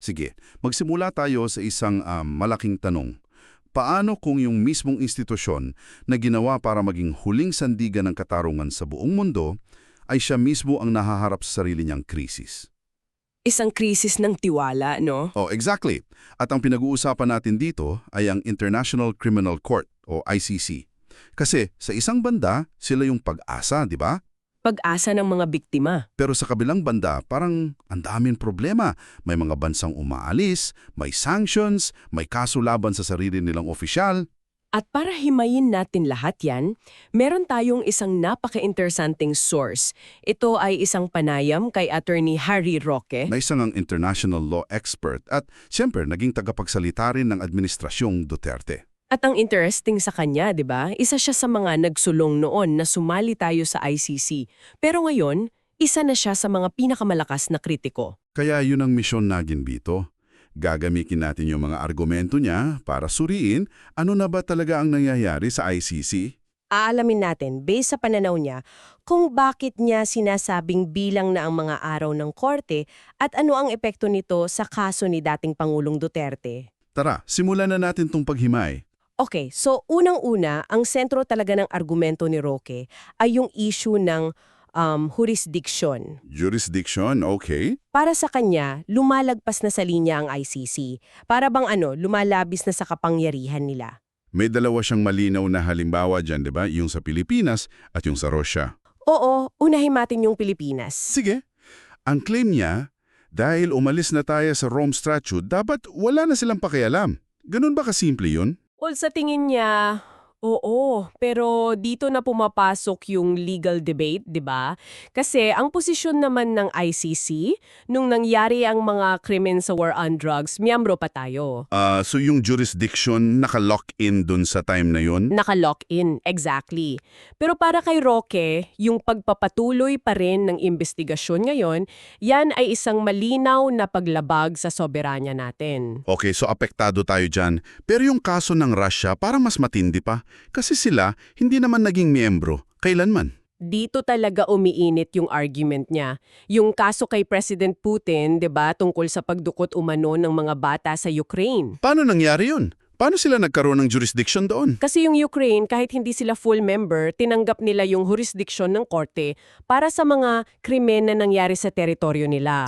Sige, magsimula tayo sa isang malaking tanong. Paano kung yung mismong institusyon na ginawa para maging huling sandigan ng katarungan sa buong mundo ay siya mismo ang nahaharap sa sarili niyang krisis? Isang krisis ng tiwala, no? Oh, exactly. At ang pinag-uusapan natin dito ay ang International Criminal Court o ICC. Kasi sa isang banda, sila yung pag-asa, di ba? Pag-asa ng mga biktima. Pero sa kabilang banda, parang ang daming problema. May mga bansang umaalis, may sanctions, may kaso laban sa sarili nilang opisyal. At para himayin natin lahat yan, meron tayong isang napaka-interesting source. Ito ay isang panayam kay Attorney Harry Roque. Na isang ang international law expert at siyempre naging tagapagsalita rin ng Administrasyong Duterte. At ang interesting sa kanya, di ba? Isa siya sa mga nagsulong noon na sumali tayo sa ICC. Pero ngayon, isa na siya sa mga pinakamalakas na kritiko. Kaya yun ang misyon natin dito. Gagamitin natin yung mga argumento niya para suriin ano na ba talaga ang nangyayari sa ICC. Aalamin natin, based sa pananaw niya, kung bakit niya sinasabing bilang na ang mga araw ng korte at ano ang epekto nito sa kaso ni dating Pangulong Duterte. Tara, simulan na natin tong paghimay. Okay, so unang-una, ang sentro talaga ng argumento ni Roque ay yung issue ng jurisdiction. Jurisdiction, okay. Para sa kanya, lumalagpas na sa linya ang ICC. Para bang lumalabis na sa kapangyarihan nila. May dalawa siyang malinaw na halimbawa dyan, di ba? Yung sa Pilipinas at yung sa Russia. Oo, unahin natin yung Pilipinas. Sige. Ang claim niya, dahil umalis na tayo sa Rome Statute, dapat wala na silang pakialam. Ganun ba kasimple yun? Well, sa tingin niya, oo. Pero dito na pumapasok yung legal debate, di ba? Kasi ang posisyon naman ng ICC, nung nangyari ang mga krimen sa war on drugs, miyembro pa tayo. So yung jurisdiction naka-lock in dun sa time na yun? Naka-lock in, exactly. Pero para kay Roque, yung pagpapatuloy pa rin ng investigasyon ngayon, yan ay isang malinaw na paglabag sa soberanya natin. Okay, so apektado tayo dyan. Pero yung kaso ng Russia parang mas matindi pa. Kasi sila hindi naman naging miyembro. Kailanman? Dito talaga umiinit yung argument niya. Yung kaso kay President Putin, 'di ba, tungkol sa pagdukot umano ng mga bata sa Ukraine. Paano nangyari yun? Paano sila nagkaroon ng jurisdiction doon? Kasi yung Ukraine, kahit hindi sila full member, tinanggap nila yung jurisdiction ng korte para sa mga krimen na nangyari sa teritoryo nila.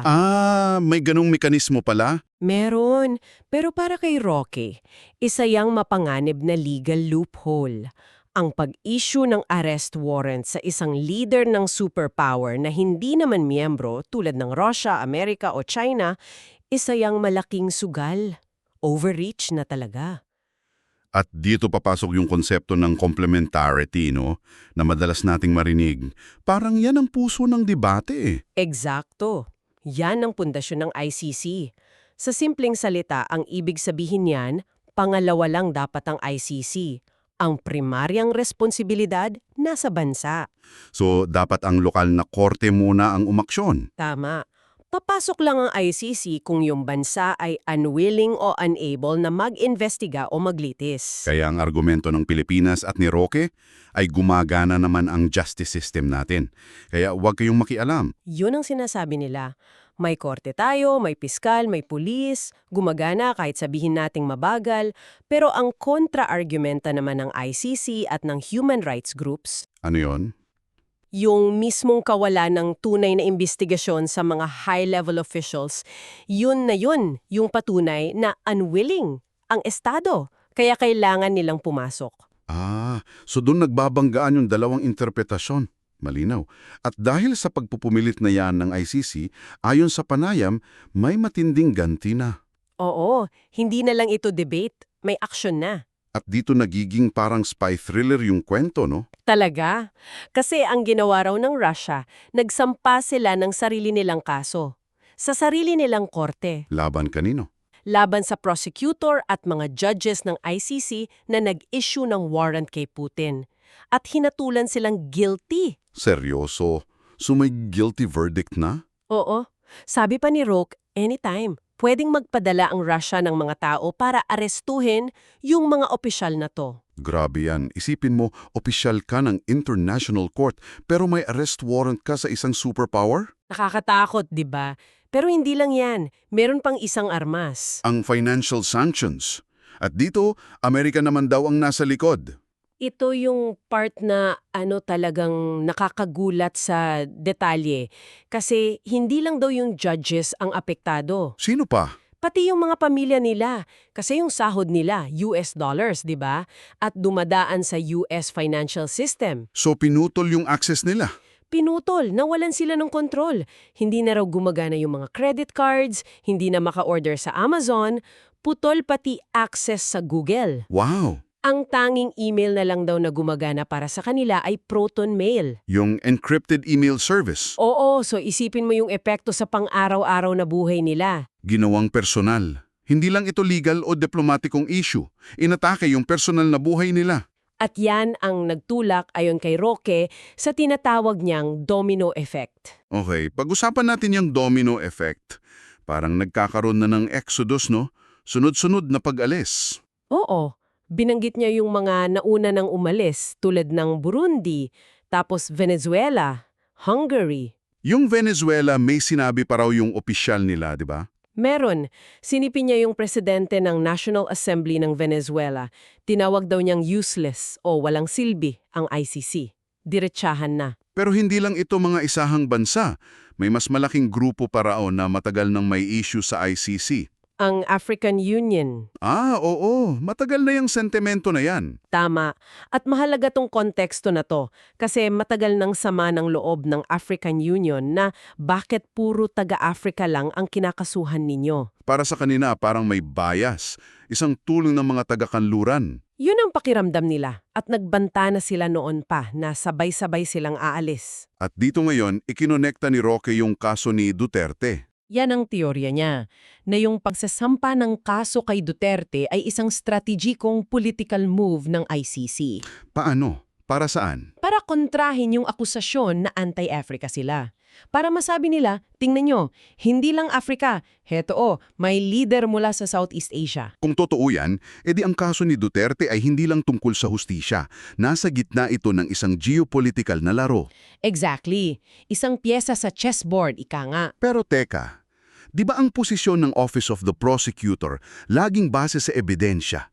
May ganung mekanismo pala? Meron. Pero para kay Roque, isa yang mapanganib na legal loophole. Ang pag-issue ng arrest warrant sa isang leader ng superpower na hindi naman miyembro tulad ng Russia, Amerika o China, isa yang malaking sugal. Overreach na talaga. At dito papasok yung konsepto ng complementarity, no? Na madalas nating marinig. Parang yan ang puso ng debate eh. Eksakto. Yan ang pundasyon ng ICC. Sa simpleng salita, ang ibig sabihin niyan, pangalawa lang dapat ang ICC. Ang primaryang responsibilidad nasa bansa. So dapat ang lokal na korte muna ang umaksyon. Tama. Papasok lang ang ICC kung yung bansa ay unwilling o unable na mag-investiga o maglitis. Kaya ang argumento ng Pilipinas at ni Roque ay gumagana naman ang justice system natin. Kaya huwag kayong makialam. Yun ang sinasabi nila. May korte tayo, may piskal, may pulis, gumagana kahit sabihin nating mabagal, pero ang kontra-argumenta naman ng ICC at ng human rights groups, Ano yon? yung mismong kawalan ng tunay na investigasyon sa mga high-level officials, yun na yun, yung patunay na unwilling ang Estado, kaya kailangan nilang pumasok. So doon nagbabanggaan yung dalawang interpretasyon. Malinaw. At dahil sa pagpupumilit na yan ng ICC, ayon sa panayam, may matinding ganti na. Oo, hindi na lang ito debate, may action na. At dito nagiging parang spy thriller yung kwento, no? Talaga? Kasi ang ginawa raw ng Russia, nagsampa sila ng sarili nilang kaso. Sa sarili nilang korte. Laban kanino? Laban sa prosecutor at mga judges ng ICC na nag-issue ng warrant kay Putin. At hinatulan silang guilty. Seryoso? So may guilty verdict na? Oo. Sabi pa ni Roque, anytime. Pwedeng magpadala ang Russia ng mga tao para arestuhin yung mga opisyal na to. Grabe yan. Isipin mo, opisyal ka ng International Court pero may arrest warrant ka sa isang superpower? Nakakatakot, di ba? Pero hindi lang yan. Meron pang isang armas. Ang financial sanctions. At dito, Amerika naman daw ang nasa likod. Ito yung part na talagang nakakagulat sa detalye. Kasi hindi lang daw yung judges ang apektado. Sino pa? Pati yung mga pamilya nila. Kasi yung sahod nila, US dollars, di ba? At dumadaan sa US financial system. So pinutol yung access nila. Pinutol, nawalan sila ng kontrol. Hindi na raw gumagana yung mga credit cards, hindi na maka-order sa Amazon, putol pati access sa Google. Wow! Ang tanging email na lang daw na gumagana para sa kanila ay Proton Mail. Yung encrypted email service. Oo, so isipin mo yung epekto sa pang-araw-araw na buhay nila. Ginawang personal. Hindi lang ito legal o diplomatikong issue. Inatake yung personal na buhay nila. At yan ang nagtulak ayon kay Roque sa tinatawag niyang domino effect. Okay, pag-usapan natin yung domino effect. Parang nagkakaroon na ng exodus, no? Sunod-sunod na pag-alis. Oo, binanggit niya yung mga nauna nang umalis tulad ng Burundi, tapos Venezuela, Hungary. Yung Venezuela, may sinabi pa raw yung opisyal nila, di ba? Meron. Sinipin niya yung presidente ng National Assembly ng Venezuela. Tinawag daw niyang useless o walang silbi ang ICC. Diretsahan na. Pero hindi lang ito mga isahang bansa. May mas malaking grupo pa raw na matagal nang may issue sa ICC. Ang African Union. Oo. Matagal na yung sentimento na yan. Tama. At mahalaga tong konteksto na to kasi matagal nang sama ng loob ng African Union na bakit puro taga-Africa lang ang kinakasuhan ninyo. Para sa kanina, parang may bias. Isang tulong ng mga taga-kanluran. Yun ang pakiramdam nila at nagbanta na sila noon pa na sabay-sabay silang aalis. At dito ngayon, ikinonekta ni Roque yung kaso ni Duterte. Yan ang teorya niya, na yung pagsasampa ng kaso kay Duterte ay isang stratehikong political move ng ICC. Paano? Para saan? Para kontrahin yung akusasyon na anti-Africa sila. Para masabi nila, tingnan nyo, hindi lang Africa, heto may leader mula sa Southeast Asia. Kung totoo yan, edi ang kaso ni Duterte ay hindi lang tungkol sa hustisya. Nasa gitna ito ng isang geopolitical na laro. Exactly. Isang pyesa sa chessboard, ika nga. Pero teka, di ba ang posisyon ng Office of the Prosecutor laging base sa ebidensya?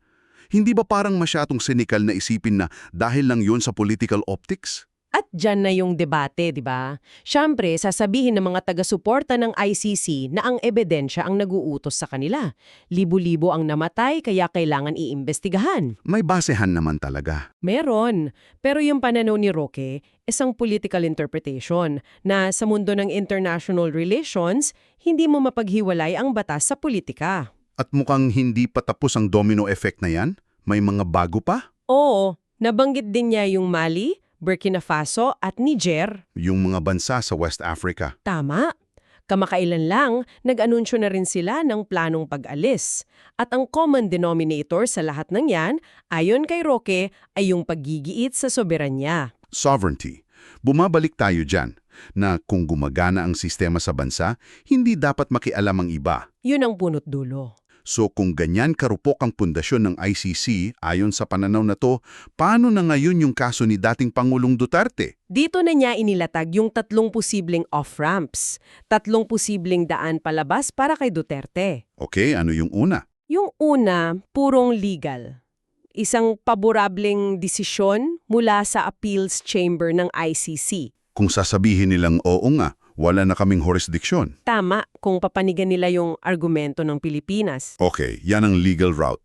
Hindi ba parang masyadong sinikal na isipin na dahil lang yun sa political optics? At dyan na yung debate, di ba? Siyempre, sasabihin ng mga taga-suporta ng ICC na ang ebidensya ang naguutos sa kanila. Libo-libo ang namatay kaya kailangan iimbestigahan. May basehan naman talaga. Meron. Pero yung pananaw ni Roque, isang political interpretation na sa mundo ng international relations, hindi mo mapaghiwalay ang batas sa politika. At mukhang hindi pa tapos ang domino effect na yan? May mga bago pa? Oo, nabanggit din niya yung Mali, Burkina Faso at Niger. Yung mga bansa sa West Africa. Tama. Kamakailan lang, nag-anunsyo na rin sila ng planong pag-alis. At ang common denominator sa lahat ng yan, ayon kay Roque, ay yung paggigiit sa soberanya. Sovereignty. Bumabalik tayo dyan na kung gumagana ang sistema sa bansa, hindi dapat makialam ang iba. Yun ang punot dulo. So kung ganyan karupok ang pundasyon ng ICC, ayon sa pananaw na to, paano na ngayon yung kaso ni dating Pangulong Duterte? Dito na niya inilatag yung 3 posibleng off-ramps, 3 posibleng daan palabas para kay Duterte. Okay, ano yung una? Yung una, purong legal. Isang paborableng desisyon mula sa appeals chamber ng ICC. Kung sasabihin nilang oo nga, wala na kaming jurisdiksyon. Tama kung papanigan nila yung argumento ng Pilipinas. Okay, yan ang legal route.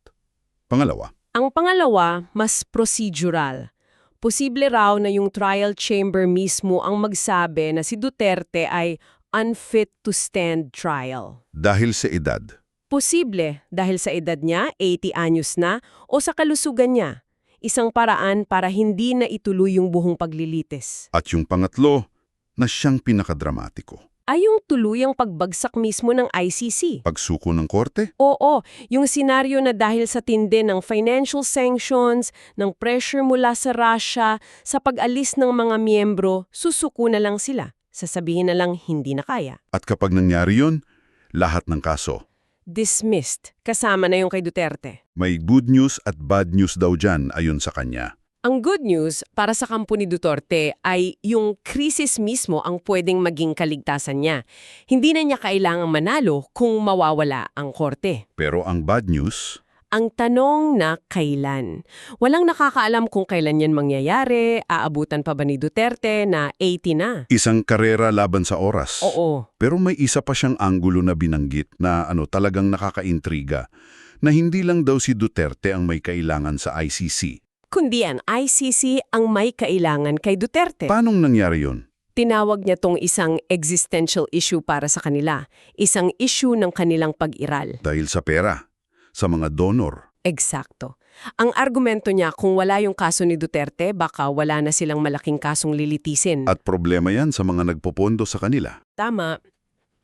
Pangalawa, Ang pangalawa, mas procedural. Posible raw na yung trial chamber mismo ang magsabi na si Duterte ay unfit to stand trial. dahil sa edad. Posible dahil sa edad niya, 80 anyos na, o sa kalusugan niya. Isang paraan para hindi na ituloy yung buhong paglilitis. At yung pangatlo, na siyang pinakadramatiko. Ay yung tuluyang pagbagsak mismo ng ICC. Pagsuko ng korte? Oo, yung senaryo na dahil sa tindi ng financial sanctions, ng pressure mula sa Russia, sa pag-alis ng mga miyembro, susuko na lang sila. Sasabihin na lang hindi na kaya. At kapag nangyari yun, lahat ng kaso. Dismissed, kasama na yung kay Duterte. May good news at bad news daw dyan ayon sa kanya. Ang good news para sa kampo ni Duterte ay yung krisis mismo ang pwedeng maging kaligtasan niya. Hindi na niya kailangang manalo kung mawawala ang korte. Pero ang bad news, Ang tanong na kailan. Walang nakakaalam kung kailan yan mangyayari, aabutan pa ba ni Duterte na 80 na? isang karera laban sa oras. Oo. Pero may isa pa siyang anggulo na binanggit na talagang nakakaintriga, na hindi lang daw si Duterte ang may kailangan sa ICC. Kundi ang ICC ang may kailangan kay Duterte. Paanong nangyari yun? Tinawag niya tong isang existential issue para sa kanila, isang issue ng kanilang pag-iral. Dahil sa pera, sa mga donor. Eksakto. Ang argumento niya kung wala yung kaso ni Duterte, baka wala na silang malaking kasong lilitisin. At problema yan sa mga nagpopondo sa kanila. Tama.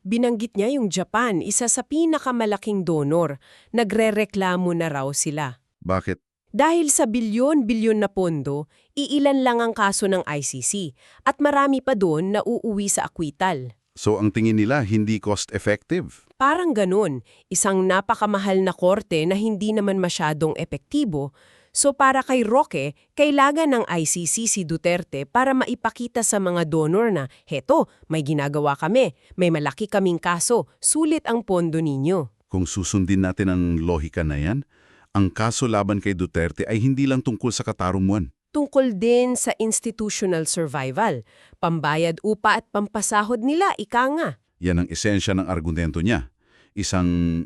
Binanggit niya yung Japan, isa sa pinakamalaking donor. Nagrereklamo na raw sila. Bakit? Dahil sa bilyon-bilyon na pondo, iilan lang ang kaso ng ICC at marami pa doon na uuwi sa akwital. So ang tingin nila hindi cost-effective. Parang ganun, isang napakamahal na korte na hindi naman masyadong epektibo. So para kay Roque, kailangan ng ICC si Duterte para maipakita sa mga donor na, heto, may ginagawa kami, may malaki kaming kaso, sulit ang pondo ninyo. Kung susundin natin ang lohika na yan, ang kaso laban kay Duterte ay hindi lang tungkol sa katarungan. Tungkol din sa institutional survival, pambayad upa at pampasahod nila, ika nga. Yan ang esensya ng argumento niya. Isang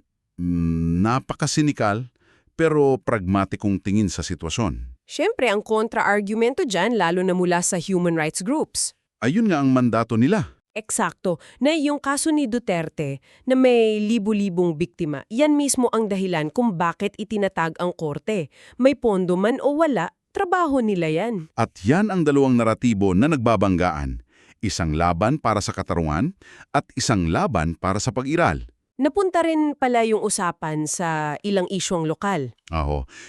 napakasinikal pero pragmatikong tingin sa sitwasyon. Siyempre, ang kontra-argumento dyan, lalo na mula sa human rights groups. Ayun nga ang mandato nila. Eksakto, na yung kaso ni Duterte na may libu-libong biktima, yan mismo ang dahilan kung bakit itinatag ang korte. May pondo man o wala, trabaho nila yan. At yan ang dalawang naratibo na nagbabanggaan. Isang laban para sa katarungan at isang laban para sa pag-iral. Napunta rin pala yung usapan sa ilang isyong lokal.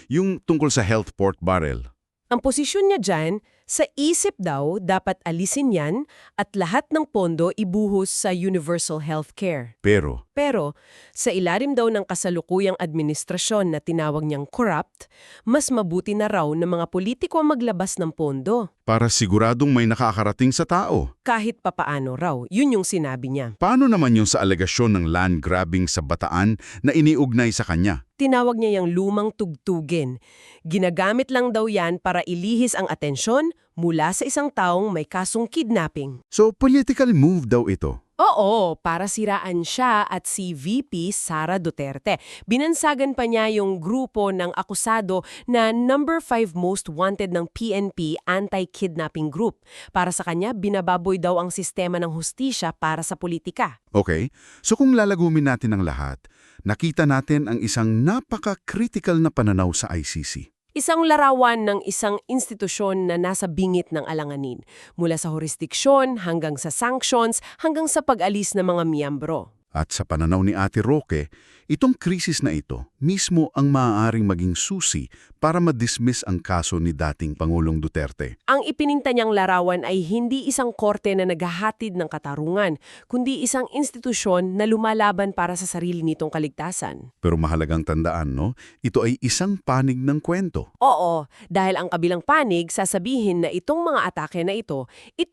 Yung tungkol sa health port barrel. Ang posisyon niya dyan, sa isip daw, dapat alisin yan at lahat ng pondo ibuhos sa universal healthcare. Pero Pero, sa ilalim daw ng kasalukuyang administrasyon na tinawag niyang corrupt, mas mabuti na raw na mga politiko ang maglabas ng pondo. para siguradong may nakakarating sa tao. Kahit papaano raw, yun yung sinabi niya. Paano naman yung sa alegasyon ng land grabbing sa Bataan na iniugnay sa kanya? Tinawag niya yung lumang tugtugin. Ginagamit lang daw yan para ilihis ang atensyon mula sa isang taong may kasong kidnapping. So, political move daw ito. Oo, para siraan siya at si VP Sara Duterte. Binansagan pa niya yung grupo ng akusado na number 5 most wanted ng PNP anti-kidnapping group. Para sa kanya, binababoy daw ang sistema ng hustisya para sa politika. Okay, so kung lalagumin natin ang lahat, nakita natin ang isang napaka-critical na pananaw sa ICC. Isang larawan ng isang institusyon na nasa bingit ng alanganin, mula sa jurisdiksyon hanggang sa sanctions hanggang sa pag-alis ng mga miyembro. At sa pananaw ni Ate Roque, itong krisis na ito mismo ang maaaring maging susi para ma-dismiss ang kaso ni dating Pangulong Duterte. Ang ipininta niyang larawan ay hindi isang korte na naghahatid ng katarungan, kundi isang institusyon na lumalaban para sa sarili nitong kaligtasan. Pero mahalagang tandaan, no? Ito ay isang panig ng kwento. Oo, dahil ang kabilang panig sasabihin na itong mga atake na ito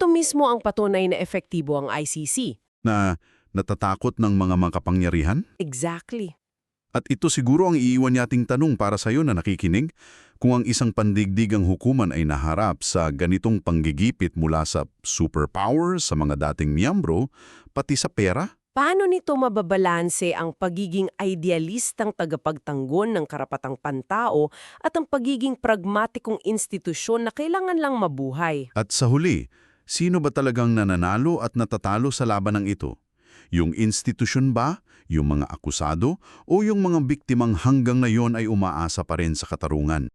mismo ang patunay na epektibo ang ICC. Na natatakot ng mga makapangyarihan? Exactly. At ito siguro ang iiwan nating tanong para sa iyo na nakikinig, kung ang isang pandigdigang hukuman ay naharap sa ganitong panggigipit mula sa superpowers, sa mga dating miyembro, pati sa pera? Paano nito mababalanse ang pagiging idealistang tagapagtanggol ng karapatang pantao at ang pagiging pragmatikong institusyon na kailangan lang mabuhay? At sa huli, sino ba talagang nananalo at natatalo sa labanang ito? Yung institusyon ba, yung mga akusado, o yung mga biktimang hanggang ngayon ay umaasa pa rin sa katarungan?